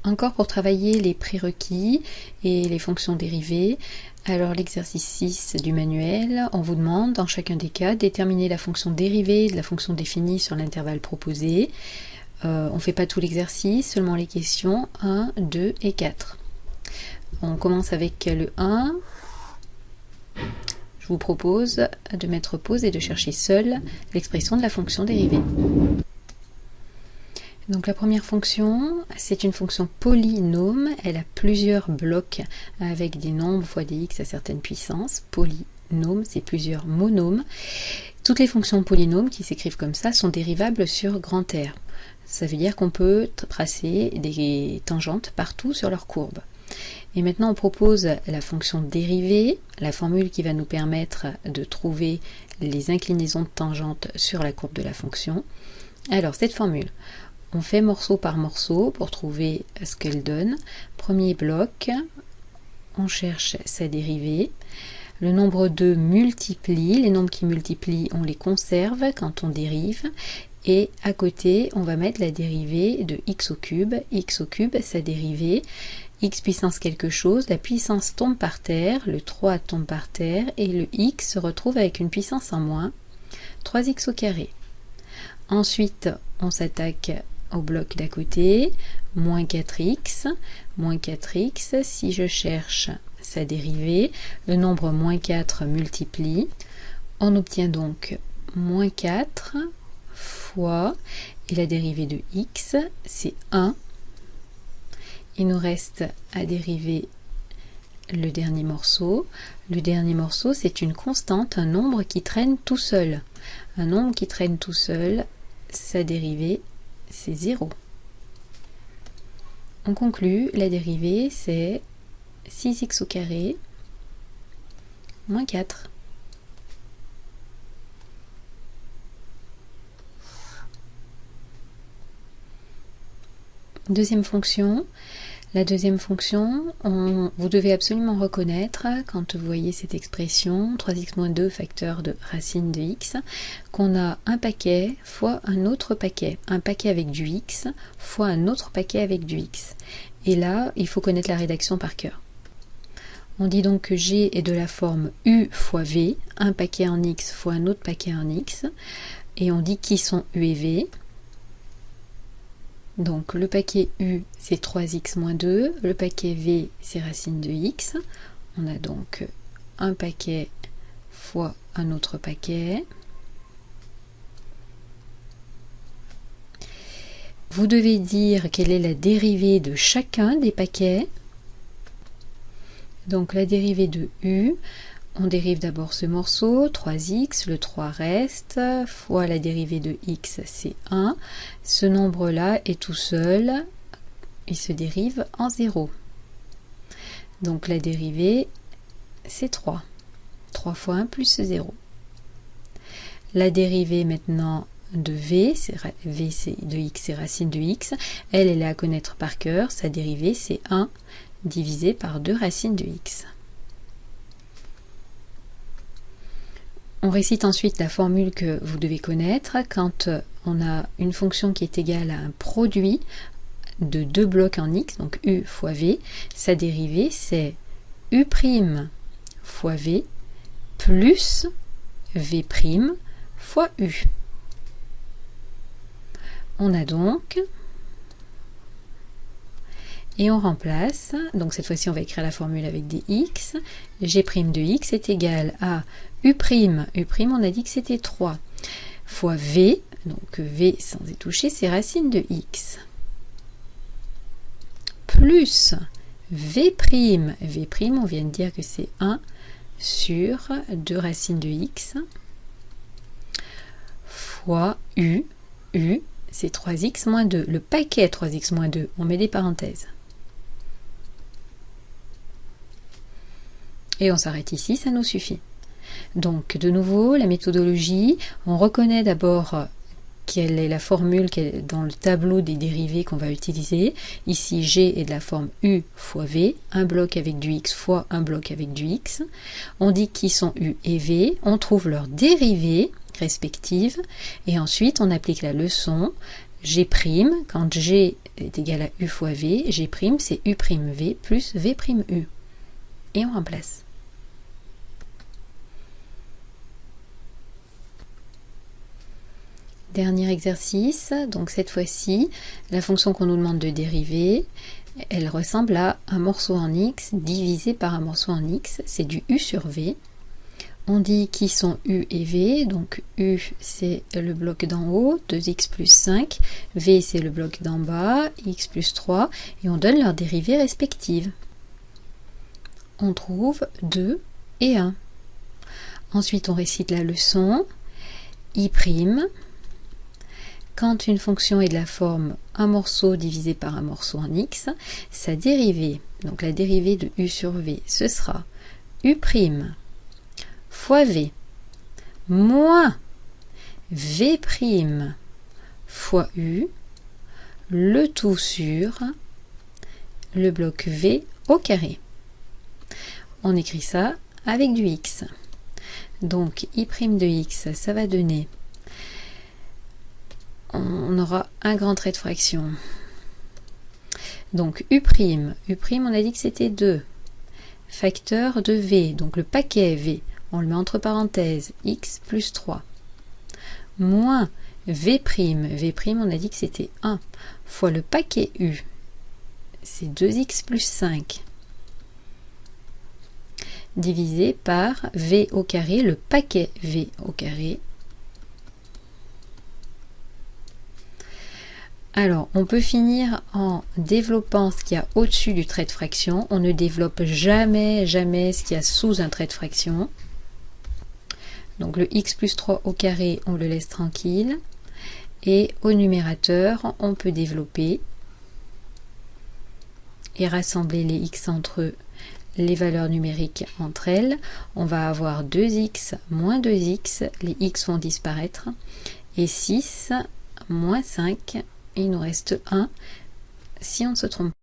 Encore pour travailler les prérequis et les fonctions dérivées, alors l'exercice 6 du manuel, on vous demande dans chacun des cas déterminer la fonction dérivée de la fonction définie sur l'intervalle proposé. On ne fait pas tout l'exercice, seulement les questions 1, 2 et 4. On commence avec le 1. Je vous propose de mettre pause et de chercher seul l'expression de la fonction dérivée. Donc la première fonction, c'est une fonction polynôme. Elle a plusieurs blocs avec des nombres fois des x à certaines puissances. Polynôme, c'est plusieurs monômes. Toutes les fonctions polynômes qui s'écrivent comme ça sont dérivables sur grand R. Ça veut dire qu'on peut tracer des tangentes partout sur leur courbe. Et maintenant on propose la fonction dérivée, la formule qui va nous permettre de trouver les inclinaisons de tangente sur la courbe de la fonction. Alors cette formule, on fait morceau par morceau pour trouver ce qu'elle donne. Premier bloc, on cherche sa dérivée. Le nombre 2 multiplie, les nombres qui multiplient, on les conserve quand on dérive. Et à côté, on va mettre la dérivée de x au cube. X au cube, sa dérivée, x puissance quelque chose, la puissance tombe par terre, le 3 tombe par terre, et le x se retrouve avec une puissance en moins, 3x au carré. Ensuite, on s'attaque au bloc d'à côté, moins 4x, si je cherche sa dérivée, le nombre moins 4 multiplie, on obtient donc moins 4 fois, et la dérivée de x, c'est 1. Il nous reste à dériver le dernier morceau. Le dernier morceau, c'est une constante, un nombre qui traîne tout seul. Un nombre qui traîne tout seul, sa dérivée, c'est 0. On conclut, la dérivée, c'est 6x au carré moins 4. Deuxième fonction. La deuxième fonction, vous devez absolument reconnaître, quand vous voyez cette expression, 3x moins 2 facteur de racine de x, qu'on a un paquet fois un autre paquet. Un paquet avec du x fois un autre paquet avec du x. Et là, il faut connaître la rédaction par cœur. On dit donc que G est de la forme U fois V, un paquet en x fois un autre paquet en x. Et on dit qui sont U et V. Donc le paquet U, c'est 3x moins 2, le paquet V, c'est racine de x. On a donc un paquet fois un autre paquet. Vous devez dire quelle est la dérivée de chacun des paquets. Donc la dérivée de U, on dérive d'abord ce morceau, 3x, le 3 reste, fois la dérivée de x, c'est 1. Ce nombre-là est tout seul, il se dérive en 0. Donc la dérivée, c'est 3. 3 fois 1 plus 0. La dérivée maintenant de v, v c'est de x, c'est racine de x. Elle est à connaître par cœur, sa dérivée, c'est 1 divisé par 2 racines de x. On récite ensuite la formule que vous devez connaître quand on a une fonction qui est égale à un produit de deux blocs en x, donc u fois v. Sa dérivée, c'est u' fois v plus v' fois u. On a donc, et on remplace, donc cette fois-ci on va écrire la formule avec des x, g' de x est égal à u', on a dit que c'était 3, fois v, donc v sans y toucher, c'est racine de x, plus v', on vient de dire que c'est 1 sur 2 racines de x, fois u, c'est 3x moins 2, le paquet 3x moins 2, on met des parenthèses. Et on s'arrête ici, ça nous suffit. Donc, de nouveau, la méthodologie, on reconnaît d'abord quelle est la formule dans le tableau des dérivés qu'on va utiliser. Ici, G est de la forme U fois V, un bloc avec du X fois un bloc avec du X. On dit qui sont U et V, on trouve leurs dérivées respectives, et ensuite on applique la leçon. G', quand G est égal à U fois V, G', c'est U' V plus V' U. Et on remplace. Dernier exercice, donc cette fois-ci, la fonction qu'on nous demande de dériver, elle ressemble à un morceau en x divisé par un morceau en x, c'est du U sur V. On dit qui sont U et V, donc U c'est le bloc d'en haut, 2x plus 5, V c'est le bloc d'en bas, x plus 3, et on donne leurs dérivées respectives. On trouve 2 et 1. Ensuite on récite la leçon, I', quand une fonction est de la forme un morceau divisé par un morceau en x, sa dérivée, donc la dérivée de U sur V, ce sera U' fois V moins V' fois U, le tout sur le bloc V au carré. On écrit ça avec du x. Donc I' de x, ça va donner, on aura un grand trait de fraction. Donc U', on a dit que c'était 2. Facteur de V, donc le paquet V, on le met entre parenthèses, x plus 3. Moins V', on a dit que c'était 1, fois le paquet U, c'est 2x plus 5. Divisé par V au carré, le paquet V au carré. Alors, on peut finir en développant ce qu'il y a au-dessus du trait de fraction. On ne développe jamais ce qu'il y a sous un trait de fraction. Donc le x plus 3 au carré, on le laisse tranquille. Et au numérateur, on peut développer et rassembler les x entre eux, les valeurs numériques entre elles. On va avoir 2x moins 2x, les x vont disparaître. Et 6 moins 5. Il nous reste 1 si on ne se trompe pas.